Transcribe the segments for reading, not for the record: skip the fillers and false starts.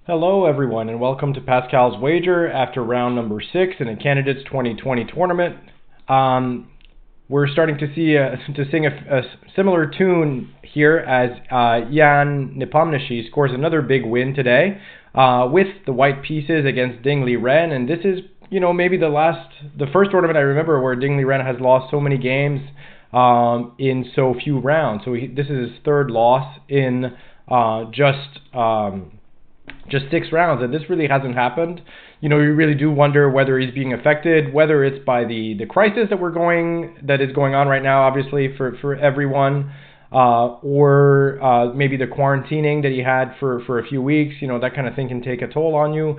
Hello everyone and welcome to Pascal's Wager after round number 6 in a Candidates 2020 tournament. We're starting to sing a similar tune here as Jan Nepomniachtchi scores another big win today with the white pieces against Ding Liren, and this is maybe the first tournament I remember where Ding Liren has lost so many games in so few rounds. So this is his third loss in just 6 rounds, and this really hasn't happened. You really do wonder whether he's being affected, whether it's by the crisis that is going on right now, obviously for everyone, or maybe the quarantining that he had for a few weeks. That kind of thing can take a toll on you.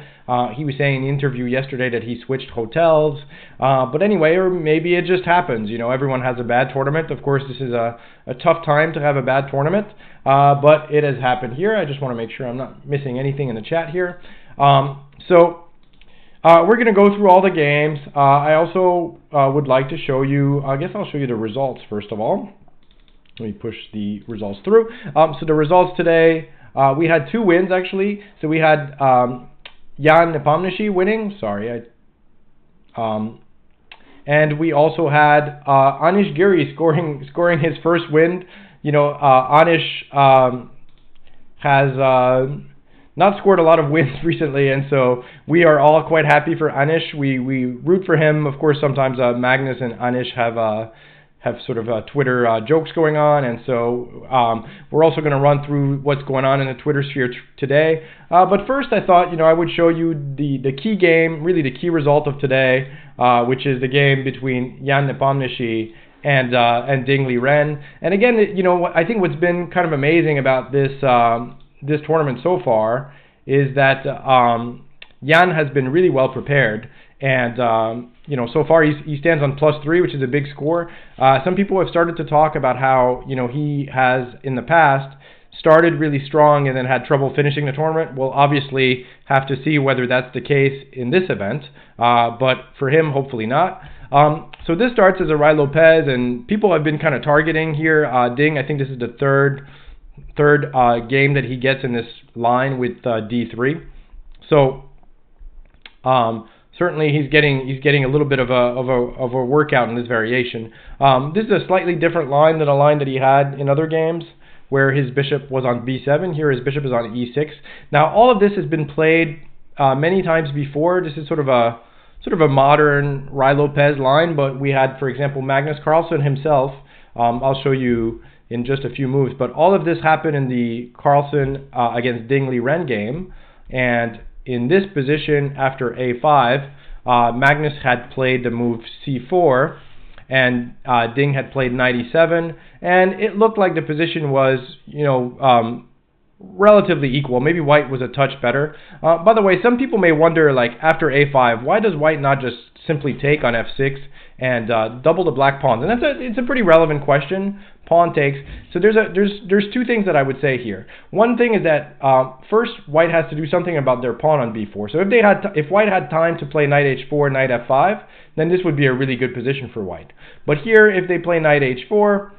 He was saying in the interview yesterday that he switched hotels, but anyway, or maybe it just happens. Everyone has a bad tournament. Of course, this is a tough time to have a bad tournament, but it has happened here. I just want to make sure I'm not missing anything in the chat here. We're going to go through all the games. I also would like to show you, I guess I'll show you the results first of all. Let me push the results through. So the results today, we had 2 wins actually. So we had Jan Nepomniachtchi winning, and we also had Anish Giri scoring his first win. Anish has not scored a lot of wins recently, and so we are all quite happy for Anish. We root for him. Of course, sometimes Magnus and Anish have sort of Twitter jokes going on, and so we're also going to run through what's going on in the Twitter sphere today. But first, I thought I would show you the key game, really the key result of today, which is the game between Jan Nepomniachtchi and Ding Liren. And again, I think what's been kind of amazing about this tournament so far is that Jan has been really well prepared, and so far he stands on +3, which is a big score. Some people have started to talk about how he has in the past started really strong and then had trouble finishing the tournament. We'll obviously have to see whether that's the case in this event, but for him, hopefully not. So this starts as a Rai Lopez, and people have been kind of targeting here Ding. I think this is the third game that he gets in this line with D3. So certainly he's getting a little bit of a workout in this variation. This is a slightly different line than a line that he had in other games where his bishop was on B7. Here his bishop is on E6. Now all of this has been played many times before. This is sort of a modern Rai Lopez line, but we had, for example, Magnus Carlsen himself. I'll show you in just a few moves, but all of this happened in the Carlsen against Ding Liren game, and in this position after A5, Magnus had played the move C4, and Ding had played knight E7, and it looked like the position was, relatively equal. Maybe white was a touch better. By the way, some people may wonder, like after A5, why does white not just simply take on F6 and double the black pawns? And it's a pretty relevant question. Pawn takes. So there's 2 things that I would say here. One thing is that first, white has to do something about their pawn on B4. So if white had time to play knight H4, knight F5, then this would be a really good position for white. But here, if they play knight H4,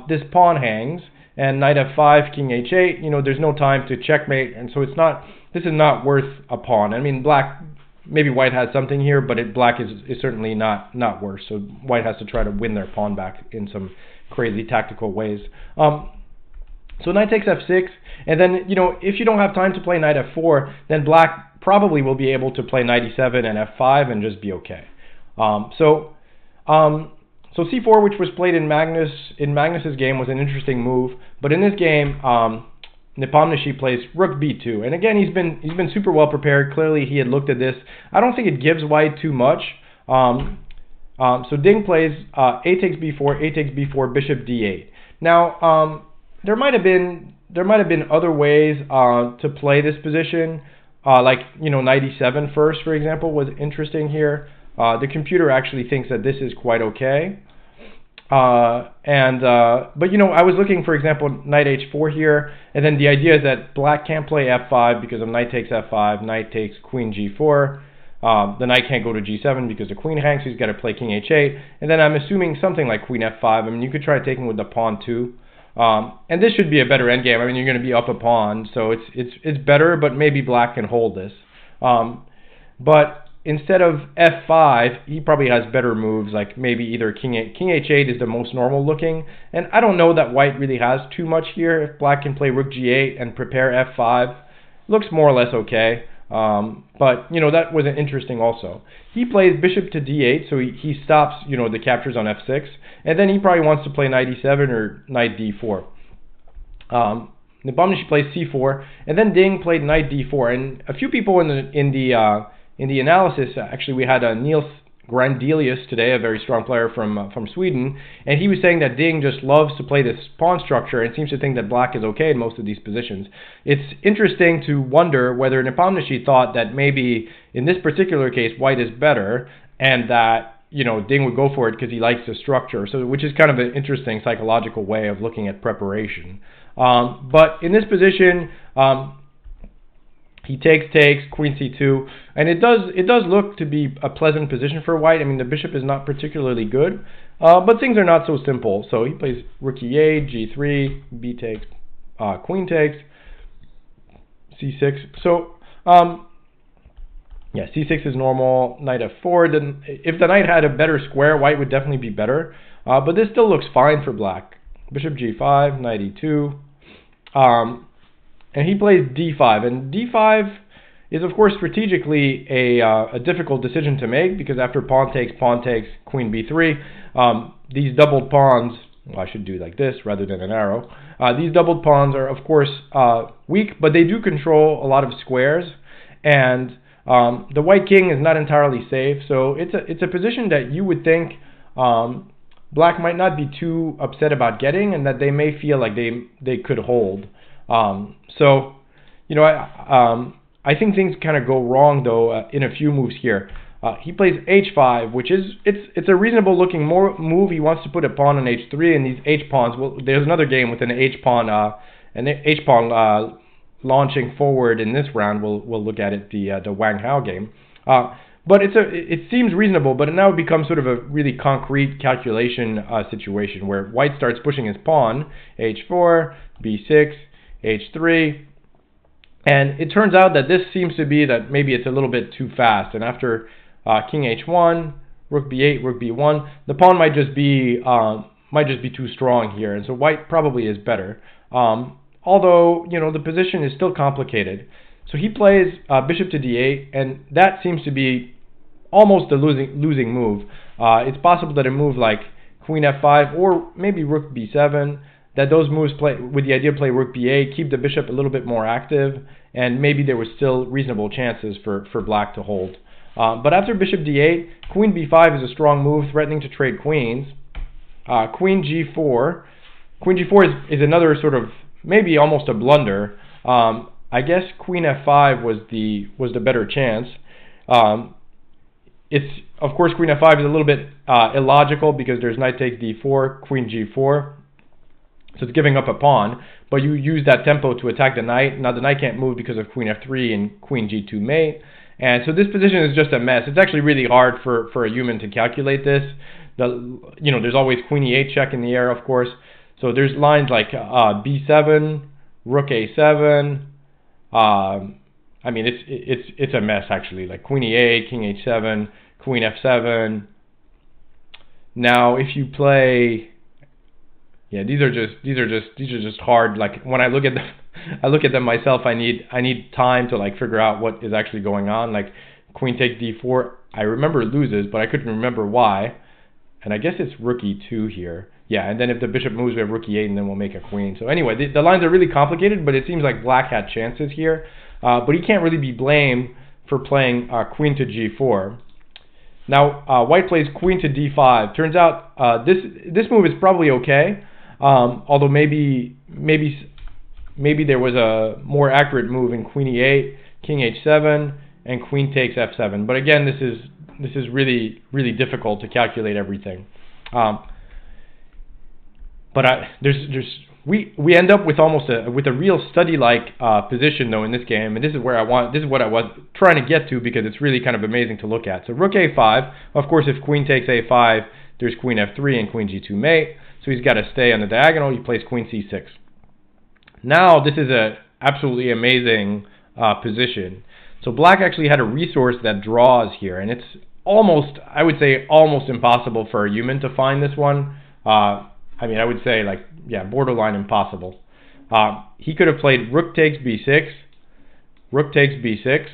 this pawn hangs, and knight F5, king H8. There's no time to checkmate, and so this is not worth a pawn. I mean, maybe white has something here, but black is certainly not worse. So white has to try to win their pawn back in some crazy tactical ways. So knight takes F6, and then if you don't have time to play knight F4, then black probably will be able to play knight E7 and F5 and just be okay. So C4, which was played in Magnus's game, was an interesting move, but in this game, Nepomniachtchi plays Rook B2, and again he's been super well prepared. Clearly he had looked at this. I don't think it gives white too much. So Ding plays A takes B4, A takes B4, Bishop D8. Now there might have been other ways to play this position, like knight E7 first, for example, was interesting here. The computer actually thinks that this is quite okay. But I was looking, for example, knight H4 here, and then the idea is that black can't play F5 because of knight takes F5, knight takes queen G4. The knight can't go to G7 because the queen hangs, so he's got to play king H8, and then I'm assuming something like queen F5. I mean, you could try taking with the pawn too. And this should be a better endgame. I mean, you're going to be up a pawn, so it's better, but maybe black can hold this. But instead of f5, he probably has better moves, like maybe either king h8 is the most normal looking, and I don't know that white really has too much here. If black can play rook g8 and prepare f5, looks more or less okay. But that was interesting also. He plays bishop to d8, so he stops the captures on f6, and then he probably wants to play knight e7 or knight d4. Nepomniachtchi plays c4, and then Ding played knight d4. And a few people in the analysis, actually, we had Niels Grandelius today, a very strong player from Sweden, and he was saying that Ding just loves to play this pawn structure and seems to think that black is okay in most of these positions. It's interesting to wonder whether Nepomniachtchi thought that maybe in this particular case white is better, and that Ding would go for it because he likes the structure. So, which is kind of an interesting psychological way of looking at preparation. But in this position, he takes, queen c2, and it does look to be a pleasant position for white. I mean, the bishop is not particularly good, but things are not so simple. So he plays rook e8, g3, b takes, queen takes, c6. So yeah, c6 is normal, knight f4. Then if the knight had a better square, white would definitely be better. But this still looks fine for black. Bishop g5, knight e2. And he plays d5, and d5 is of course strategically a difficult decision to make, because after pawn takes, queen b3, these doubled pawns, well, I should do like this rather than an arrow. These doubled pawns are of course weak, but they do control a lot of squares, and the white king is not entirely safe. So it's a position that you would think black might not be too upset about getting, and that they may feel like they could hold. So, I think things kind of go wrong though in a few moves here. He plays h5, which is it's a reasonable looking move. He wants to put a pawn on h3, and these h pawns. Well, there's another game with an h pawn launching forward in this round. We'll look at it, the Wang Hao game. But it seems reasonable, but it now becomes sort of a really concrete calculation situation where white starts pushing his pawn, h4, b6, h3, and it turns out that this seems to be that maybe it's a little bit too fast, and after king h1, rook b8, rook b1, the pawn might just be too strong here, and so white probably is better. Although the position is still complicated, so he plays bishop to d8, and that seems to be almost a losing move. It's possible that a move like queen f5 or maybe rook b7, that those moves play with the idea of play rook b8, keep the bishop a little bit more active, and maybe there was still reasonable chances for black to hold. But after bishop d8, queen b5 is a strong move, threatening to trade queens. Queen g4. Queen g4 is another sort of maybe almost a blunder. I guess queen f5 was the better chance. It's of course queen f5 is a little bit illogical, because there's knight takes d4, queen g4. So it's giving up a pawn, but you use that tempo to attack the knight. Now the knight can't move because of queen f3 and queen g2 mate. And so this position is just a mess. It's actually really hard for a human to calculate this. There's always queen e8 check in the air, of course. So there's lines like b7, rook a7. I mean, it's a mess actually. Like queen e8, king h7, queen f7. Now if you play, yeah, these are just hard. Like when I look at them myself, I need time to like figure out what is actually going on. Like queen takes d4, I remember loses, but I couldn't remember why. And I guess it's rook e2 here. Yeah, and then if the bishop moves, we have rook e8, and then we'll make a queen. So anyway, the lines are really complicated, but it seems like black had chances here. But he can't really be blamed for playing queen to g4. Now white plays queen to d5. Turns out this move is probably okay. Although maybe there was a more accurate move in queen e8, king h7, and queen takes f7. But again, this is really difficult to calculate everything. But we end up with almost with a real study-like position though in this game, and this is what I was trying to get to, because it's really kind of amazing to look at. So rook a5, of course, if queen takes a5, there's queen f3 and queen g2 mate. So he's got to stay on the diagonal. He plays queen c6. Now this is a absolutely amazing position. So black actually had a resource that draws here, and it's almost, I would say, almost impossible for a human to find this one. I mean, I would say, like, yeah, borderline impossible. He could have played rook takes b6, rook takes b6,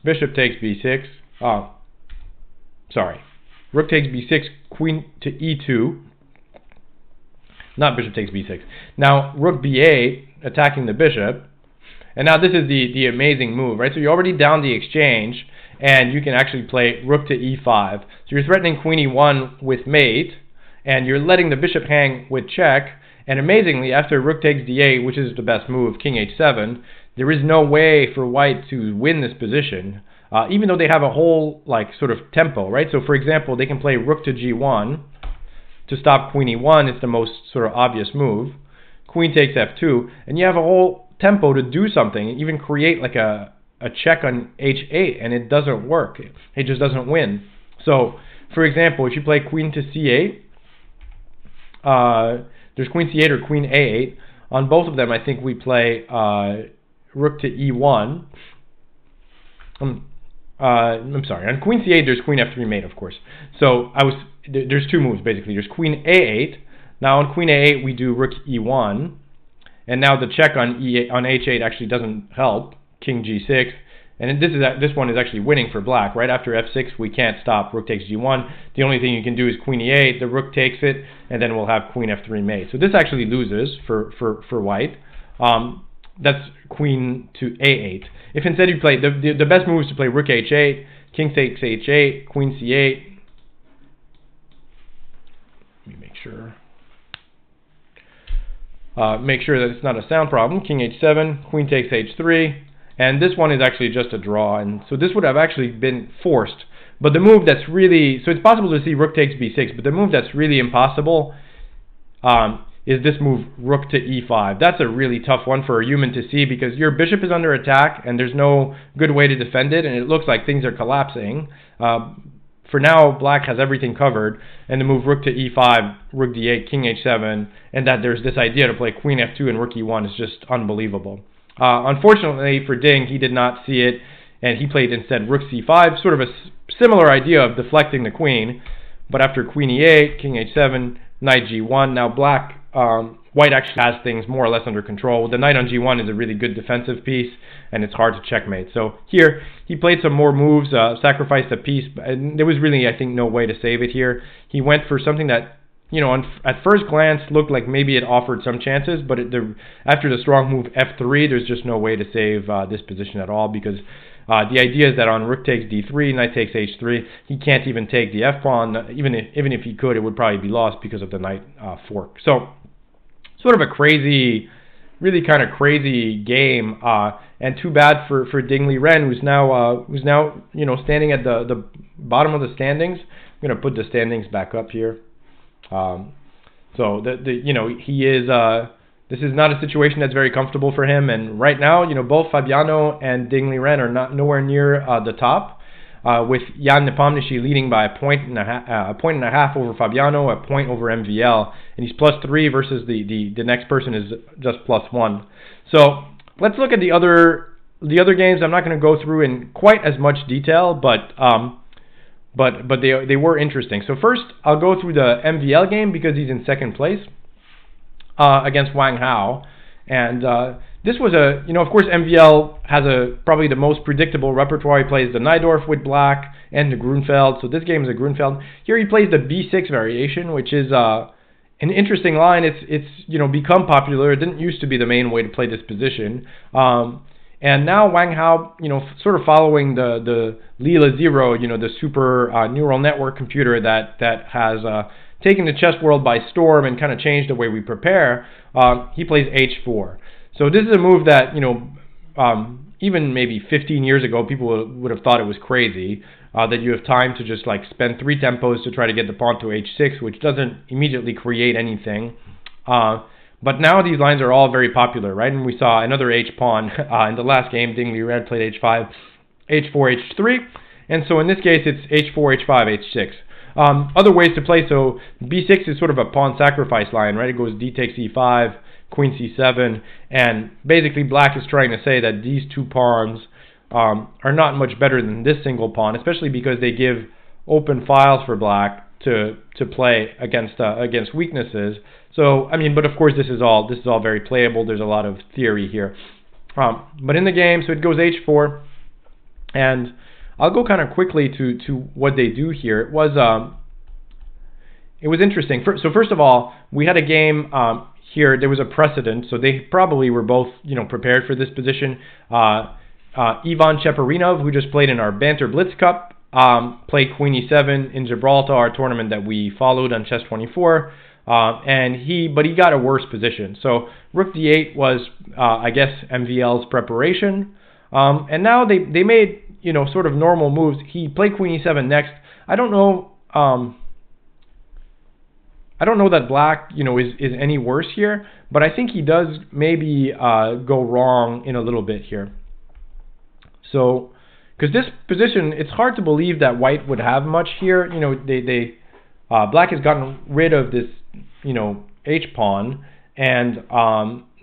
bishop takes b6. Sorry, rook takes b6, queen to e2. Not bishop takes b6. Now rook b8, attacking the bishop. And now this is the amazing move, right? So you're already down the exchange, and you can actually play rook to e5. So you're threatening queen e1 with mate, and you're letting the bishop hang with check. And amazingly, after rook takes d8, which is the best move, king h7, there is no way for white to win this position, even though they have a whole, like, sort of tempo, right? So for example, they can play rook to g1 to stop queen e1. It's the most sort of obvious move. Queen takes f2, and you have a whole tempo to do something, even create like a check on h8, and it doesn't work. It just doesn't win. So for example, if you play queen to c8, there's queen c8 or queen a8. On both of them, I think we play rook to e1. I'm sorry. On queen c8, there's queen f3 mate, of course. So there's two moves basically. There's queen a8. Now on queen a8, we do rook e1, and now the check on h8 actually doesn't help. King g6, and this one is actually winning for black. Right after f6, we can't stop rook takes g1. The only thing you can do is queen e8. The rook takes it, and then we'll have queen f3 mate. So this actually loses for white. That's queen to a8. If instead you play the best move is to play rook h8, king takes h8, queen c8. Let me make sure. Make sure that it's not a sound problem. King h7, queen takes h3, and this one is actually just a draw, and so this would have actually been forced. But the move that's really, so it's possible to see rook takes b6, but the move that's really impossible is this move, rook to e5. That's a really tough one for a human to see, because your bishop is under attack, and there's no good way to defend it, and it looks like things are collapsing. For now, black has everything covered, and the move rook to e5, rook d8, king h7, and that there's this idea to play queen f2 and rook e1 is just unbelievable. Unfortunately for Ding, he did not see it, and he played instead rook c5, sort of a similar idea of deflecting the queen, but after queen e8, king h7, knight g1, now black, white actually has things more or less under control. The knight on g1 is a really good defensive piece, and it's hard to checkmate. So here, he played some more moves, sacrificed a piece, and there was really, I think, no way to save it here. He went for something that, you know, at first glance looked like maybe it offered some chances, but after the strong move f3, there's just no way to save this position at all, because the idea is that on rook takes d3, knight takes h3, he can't even take the f-pawn. Even if he could, it would probably be lost because of the knight fork. So sort of a crazy, really kind of crazy game, and too bad for Ding Liren, who's now you know, standing at the bottom of the standings. I'm going to put the standings back up here. So you know, he is this is not a situation that's very comfortable for him, and right now, you know, both Fabiano and Ding Liren are nowhere near the top. With Jan Nepomniachtchi leading by a point and a half over Fabiano, a point over MVL, and he's +3 versus the next person is just +1. So let's look at the other games. I'm not going to go through in quite as much detail, but they were interesting. So first, I'll go through the MVL game because he's in second place against Wang Hao, and this was a, you know, of course MVL has probably the most predictable repertoire. He plays the Najdorf with black and the Grunfeld, so this game is a Grunfeld. Here he plays the B6 variation, which is an interesting line. It's you know, become popular. It didn't used to be the main way to play this position. And now Wang Hao, you know, sort of following the Lila Zero, you know, the super neural network computer that has taken the chess world by storm and kind of changed the way we prepare, he plays H4. So this is a move that, you know, even maybe 15 years ago, people would have thought it was crazy, that you have time to just like spend 3 tempos to try to get the pawn to H6, which doesn't immediately create anything. But now these lines are all very popular, right? And we saw another H pawn in the last game. Ding Liren played H5, H4, H3. And so in this case, it's h4, h5, h6. Other ways to play, so b6 is sort of a pawn sacrifice line, right? It goes d takes e5, queen c7, and basically black is trying to say that these two pawns are not much better than this single pawn, especially because they give open files for black to play against weaknesses. So I mean, but of course this is all very playable. There's a lot of theory here, but in the game, so it goes h4, and I'll go kind of quickly to what they do here. It was interesting. So first of all, we had a game here. There was a precedent, so they probably were both prepared for this position. Ivan Cheparinov, who just played in our Banter Blitz Cup, played Queen E7 in Gibraltar, our tournament that we followed on Chess24, and he got a worse position. So Rook D8 was, I guess, MVL's preparation, and now they made sort of normal moves. He played Queen E7 next. I don't know that black is any worse here, but I think he does maybe go wrong in a little bit here. So, because this position, it's hard to believe that white would have much here. Black has gotten rid of this, H pawn, and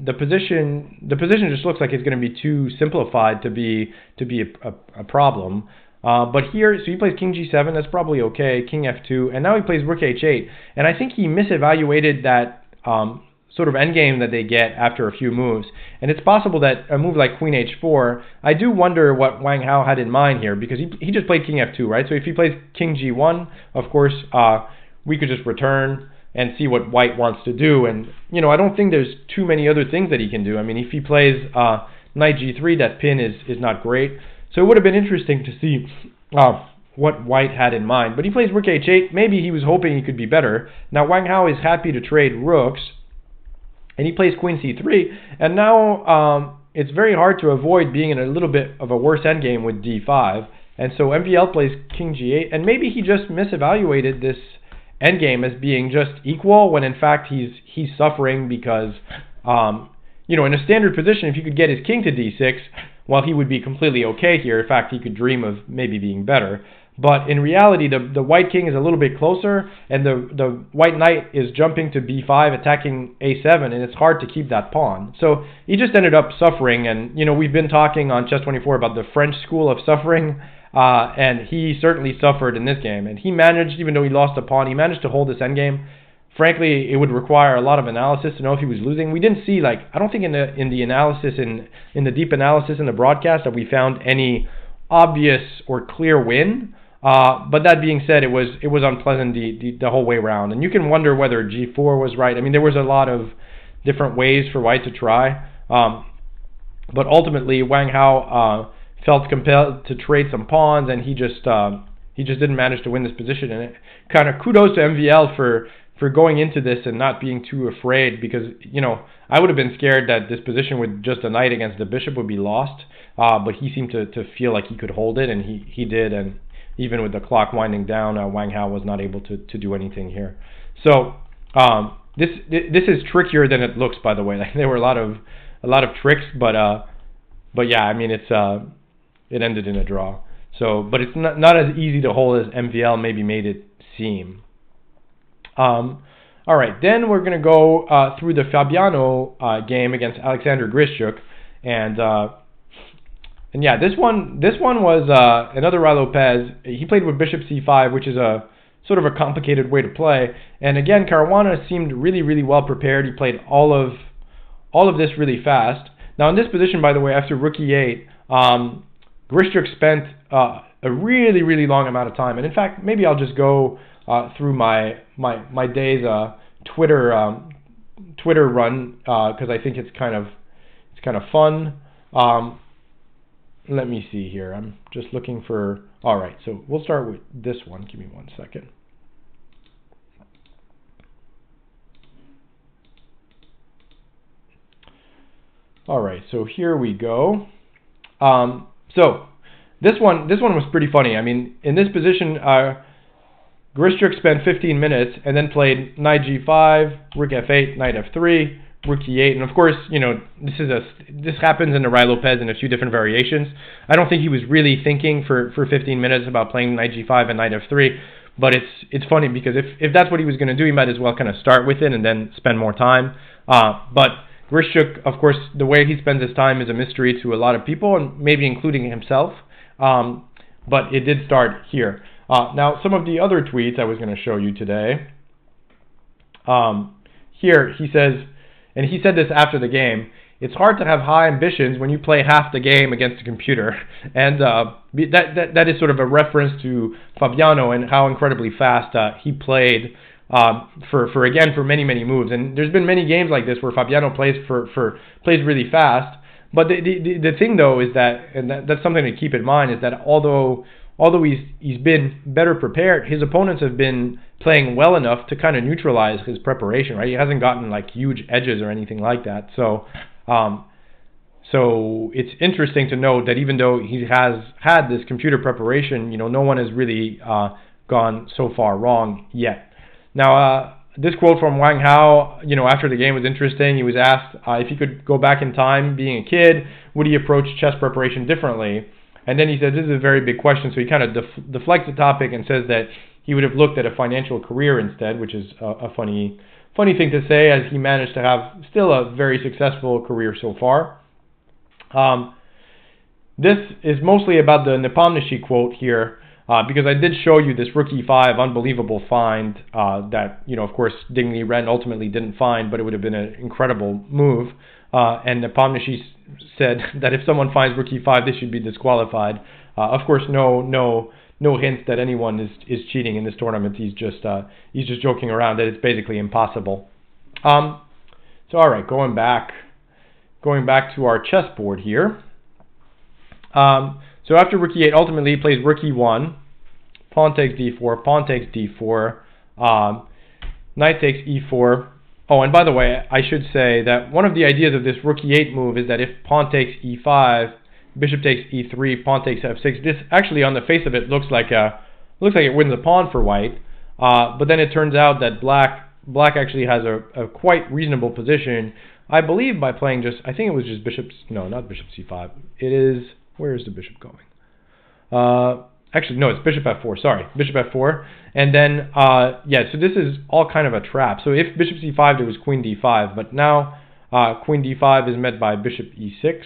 the position just looks like it's going to be too simplified to be a problem. But here, so he plays King G7. That's probably okay. King F2, and now he plays Rook H8. And I think he misevaluated that sort of endgame that they get after a few moves. And it's possible that a move like Queen H4, I do wonder what Wang Hao had in mind here, because he just played King F2, right? So if he plays King G1, of course, we could just return and see what white wants to do. And, I don't think there's too many other things that he can do. I mean, if he plays Knight G3, that pin is not great. So it would have been interesting to see what white had in mind. But he plays Rook H8. Maybe he was hoping he could be better. Now, Wang Hao is happy to trade rooks, and he plays Queen C3, and now it's very hard to avoid being in a little bit of a worse endgame with D5, and so MVL plays King G8, and maybe he just misevaluated this endgame as being just equal, when in fact he's suffering because, in a standard position, if you could get his king to D6, well, he would be completely okay here. In fact, he could dream of maybe being better. But in reality, the white king is a little bit closer, and the white knight is jumping to b5, attacking a7, and it's hard to keep that pawn. So he just ended up suffering, and we've been talking on Chess24 about the French school of suffering, and he certainly suffered in this game. And he managed, even though he lost a pawn, he managed to hold this endgame. Frankly, it would require a lot of analysis to know if he was losing. We didn't see, I don't think in the analysis, in the deep analysis in the broadcast, that we found any obvious or clear win. But that being said, it was unpleasant the whole way around, and you can wonder whether G4 was right. I mean, there was a lot of different ways for white to try, but ultimately Wang Hao felt compelled to trade some pawns, and he just didn't manage to win this position. And it kind of kudos to MVL for going into this and not being too afraid, because I would have been scared that this position with just a knight against the bishop would be lost, but he seemed to feel like he could hold it, and he did. And even with the clock winding down, Wang Hao was not able to do anything here. So this is trickier than it looks, by the way. There were a lot of tricks, but yeah, I mean it ended in a draw. So, but it's not as easy to hold as MVL maybe made it seem. All right, then we're gonna go through the Fabiano game against Alexander Grischuk, and yeah, this one was another Ra Lopez. He played with Bishop C5, which is a sort of a complicated way to play. And again, Caruana seemed really, really well prepared. He played all of this really fast. Now in this position, by the way, after Rook E8, Grischuk spent a really, really long amount of time. And in fact, maybe I'll just go through my day's Twitter run, because I think it's kind of fun. Let me see here. I'm just looking for... All right, so we'll start with this one. Give me 1 second. All right, so here we go. So this one was pretty funny. I mean, in this position, Grischuk spent 15 minutes and then played Knight G5, Rook F8, Knight F3, rook e8, and of course, this happens in the Rai Lopez in a few different variations. I don't think he was really thinking for 15 minutes about playing knight g5 and knight f3, but it's funny because if that's what he was going to do, he might as well kind of start with it and then spend more time. But Grischuk, of course, the way he spends his time is a mystery to a lot of people, and maybe including himself. But it did start here. Now, some of the other tweets I was going to show you today. Here he says, and he said this after the game, it's hard to have high ambitions when you play half the game against a computer. And that is sort of a reference to Fabiano and how incredibly fast he played for many, many moves. And there's been many games like this where Fabiano plays really fast. But the thing, though, is that, and that's something to keep in mind, is that although he's been better prepared, his opponents have been playing well enough to kind of neutralize his preparation, right? He hasn't gotten like huge edges or anything like that. So it's interesting to note that even though he has had this computer preparation, no one has really gone so far wrong yet. Now, this quote from Wang Hao, after the game was interesting. He was asked if he could go back in time being a kid, would he approach chess preparation differently? And then he said, this is a very big question, so he kind of deflects the topic and says that he would have looked at a financial career instead, which is a funny thing to say, as he managed to have still a very successful career so far. This is mostly about the Nepomniachtchi quote here, because I did show you this rook e5 unbelievable find that, of course, Ding Liren ultimately didn't find, but it would have been an incredible move. And Nepomniachtchi said that if someone finds rook e5, this should be disqualified. Of course, no hints that anyone is cheating in this tournament. He's just joking around that it's basically impossible. So all right, going back to our chessboard here. So after rook e8, ultimately he plays rook e1, pawn takes d4, pawn takes d4, knight takes e4. Oh, and by the way, I should say that one of the ideas of this rook e8 move is that if pawn takes e5, bishop takes e3, pawn takes f6. This actually, on the face of it, looks like it wins a pawn for white. But then it turns out that black actually has a quite reasonable position, I believe, by playing I think it was just not bishop c5. It is, where is the bishop going? Actually, no, it's bishop f4. Sorry, bishop f4. And then, so this is all kind of a trap. So if bishop c5, there was queen d5. But now queen d5 is met by bishop e6.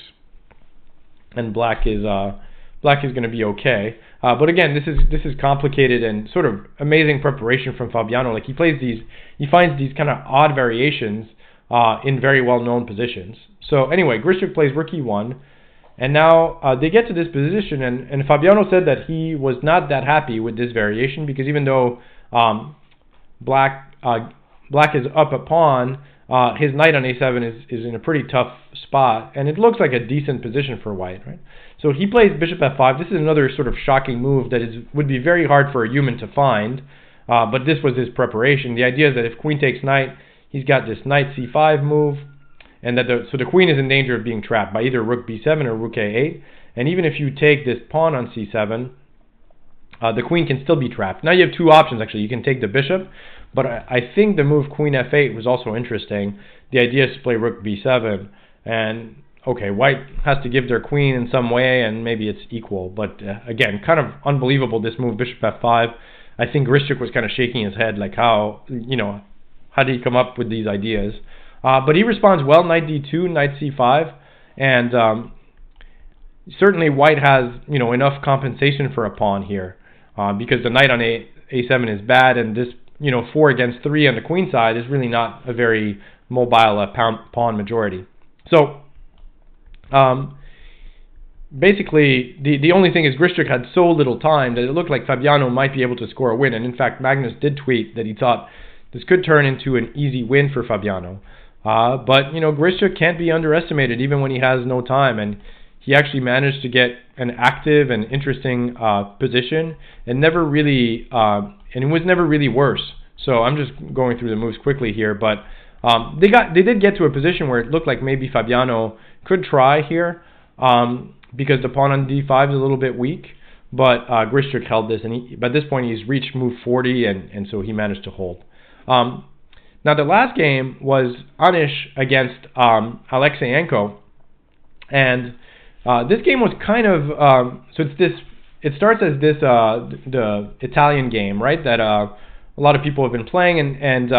And black is going to be okay. But again, this is complicated and sort of amazing preparation from Fabiano. Like he finds these kind of odd variations in very well-known positions. So anyway, Grischuk plays rook e1. And now they get to this position, and Fabiano said that he was not that happy with this variation because even though black is up a pawn, his knight on a7 is in a pretty tough spot, and it looks like a decent position for white, right? So he plays bishop f5. This is another sort of shocking move that would be very hard for a human to find, but this was his preparation. The idea is that if queen takes knight, he's got this knight c5 move. And that the queen is in danger of being trapped by either rook b7 or rook a8. And even if you take this pawn on c7, the queen can still be trapped. Now you have two options, actually. You can take the bishop, but I think the move queen f8 was also interesting. The idea is to play rook b7. And, okay, white has to give their queen in some way, and maybe it's equal. But, again, kind of unbelievable, this move, bishop f5. I think Grischuk was kind of shaking his head, like how did he come up with these ideas? But he responds well, knight d2, knight c5, and certainly white has enough compensation for a pawn here, because the knight on a7 is bad, and this 4 against 3 on the queen side is really not a very mobile pawn majority. So basically, the only thing is Grischuk had so little time that it looked like Fabiano might be able to score a win, and in fact Magnus did tweet that he thought this could turn into an easy win for Fabiano. But Grischuk can't be underestimated even when he has no time, and he actually managed to get an active and interesting position, and it was never really worse. So I'm just going through the moves quickly here, but they did get to a position where it looked like maybe Fabiano could try here, because the pawn on d5 is a little bit weak, but Grischuk held this, and by this point he's reached move 40, and so he managed to hold. Now the last game was Anish against Alexeyenko, and this game was kind of so it's this. It starts as this the Italian game, right? That a lot of people have been playing, and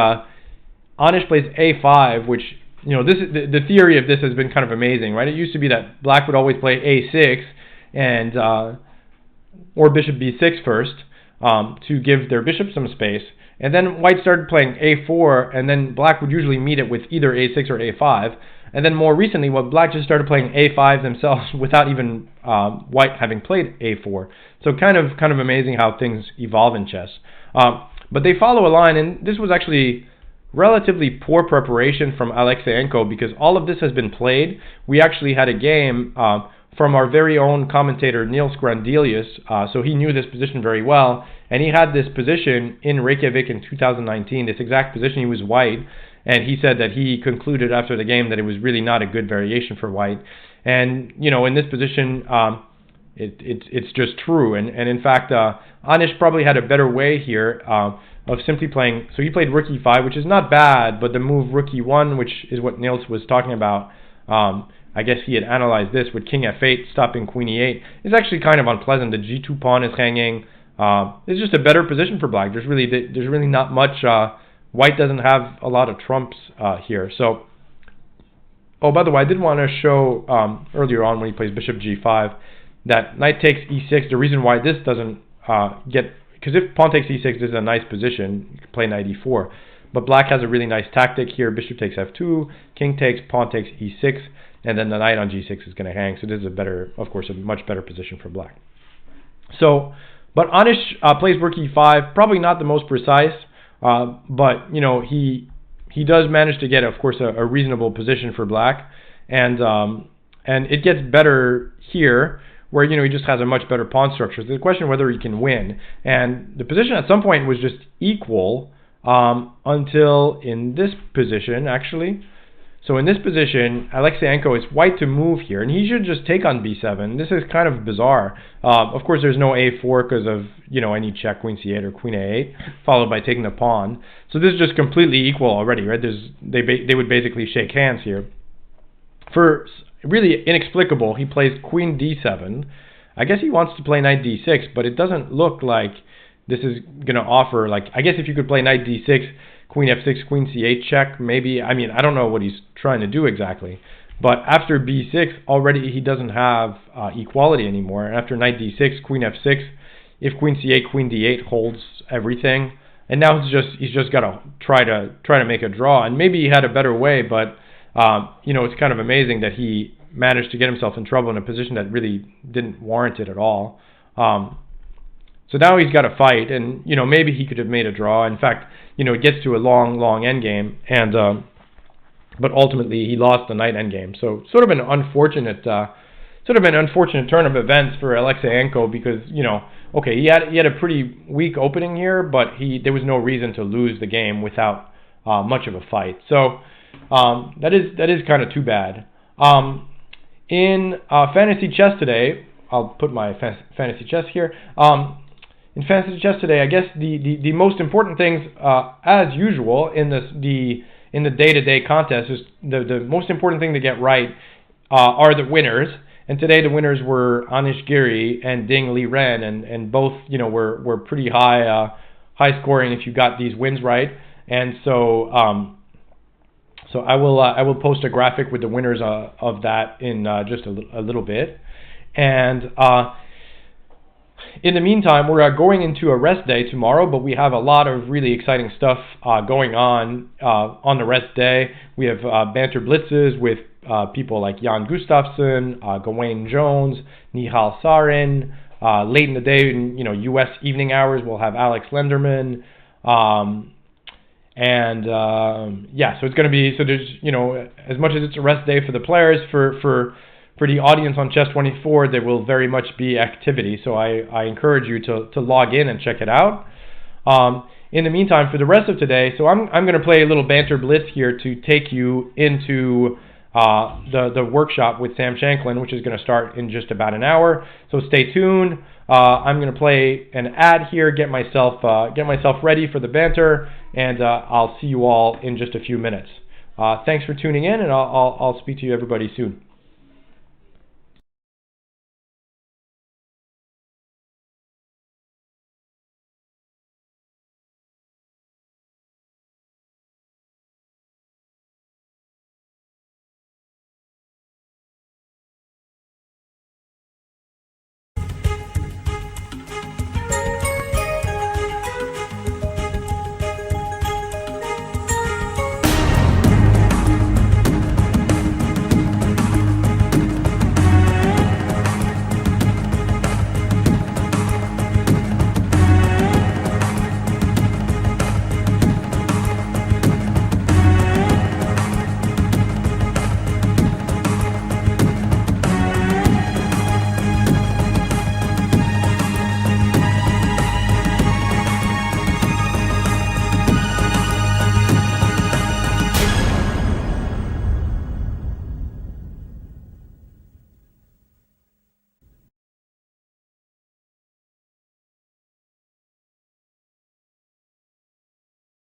Anish plays A5, which this is the theory of this has been kind of amazing, right? It used to be that Black would always play A6 and or Bishop B6 first to give their bishop some space, and then White started playing A4, and then Black would usually meet it with either A6 or A5. And then more recently, Black just started playing A5 themselves without even White having played A4. So kind of amazing how things evolve in chess. But they follow a line, and this was actually relatively poor preparation from Alexeyenko because all of this has been played. We actually had a game from our very own commentator Niels Grandelius, so he knew this position very well, and he had this position in Reykjavik in 2019, this exact position. He was White, and he said that he concluded after the game that it was really not a good variation for White. And in this position, it's just true. And in fact, Anish probably had a better way here of simply playing. So he played rook e5, which is not bad, but the move rook e1, which is what Niels was talking about, I guess he had analyzed this with king f8, stopping queen e8. It's actually kind of unpleasant. The g2 pawn is hanging. It's just a better position for Black. There's really not much. White doesn't have a lot of trumps here. So, oh, by the way, I did want to show earlier on when he plays bishop g5 that knight takes e6. The reason why this doesn't because if pawn takes e6, this is a nice position. You can play knight e4. But Black has a really nice tactic here. Bishop takes f2, king takes, pawn takes e6, and then the knight on g6 is going to hang. So this is a much better position for Black. So, but Anish plays rook e5, probably not the most precise. But he does manage to get, of course, a reasonable position for Black, and it gets better here where he just has a much better pawn structure. So the question whether he can win, and the position at some point was just equal until in this position actually. So in this position, Alexeyenko is White to move here, and he should just take on b7. This is kind of bizarre. Of course, there's no a4 because of any check, queen c8 or queen a8, followed by taking the pawn. So this is just completely equal already, right? They would basically shake hands here. For really inexplicable, he plays queen d7. I guess he wants to play knight d6, but it doesn't look like this is going to offer, I guess if you could play knight d6, queen f6, queen c8 check, maybe. I mean, I don't know what he's trying to do exactly. But after b6, already he doesn't have equality anymore. And after knight d6, queen f6, if queen c8, queen d8 holds everything. And now he's just got to try to make a draw. And maybe he had a better way, but it's kind of amazing that he managed to get himself in trouble in a position that really didn't warrant it at all. So now he's got to fight, and maybe he could have made a draw. In fact, it gets to a long endgame, and but ultimately he lost the knight endgame. So sort of an unfortunate turn of events for Alexeyenko because okay, he had a pretty weak opening here, but there was no reason to lose the game without much of a fight. So that is kind of too bad. In fantasy chess today, I'll put my fantasy chess here. In fantasy chess today, I guess the most important things, as usual, in the day-to-day contest, is the most important thing to get right are the winners. And today the winners were Anish Giri and Ding Liren, and both were pretty high scoring if you got these wins right. And so I will post a graphic with the winners of that in just a little bit. And in the meantime, we're going into a rest day tomorrow, but we have a lot of really exciting stuff going on the rest day. We have banter blitzes with people like Jan Gustafsson, Gawain Jones, Nihal Sarin. Late in the day, in U.S. evening hours, we'll have Alex Lenderman. So it's going to be, so there's, as much as it's a rest day for the players, for the audience on Chess24, there will very much be activity. So I encourage you to log in and check it out. In the meantime, for the rest of today, so I'm going to play a little banter blitz here to take you into the workshop with Sam Shanklin, which is going to start in just about an hour. So stay tuned. I'm going to play an ad here, get myself ready for the banter, and I'll see you all in just a few minutes. Thanks for tuning in, and I'll speak to you everybody soon.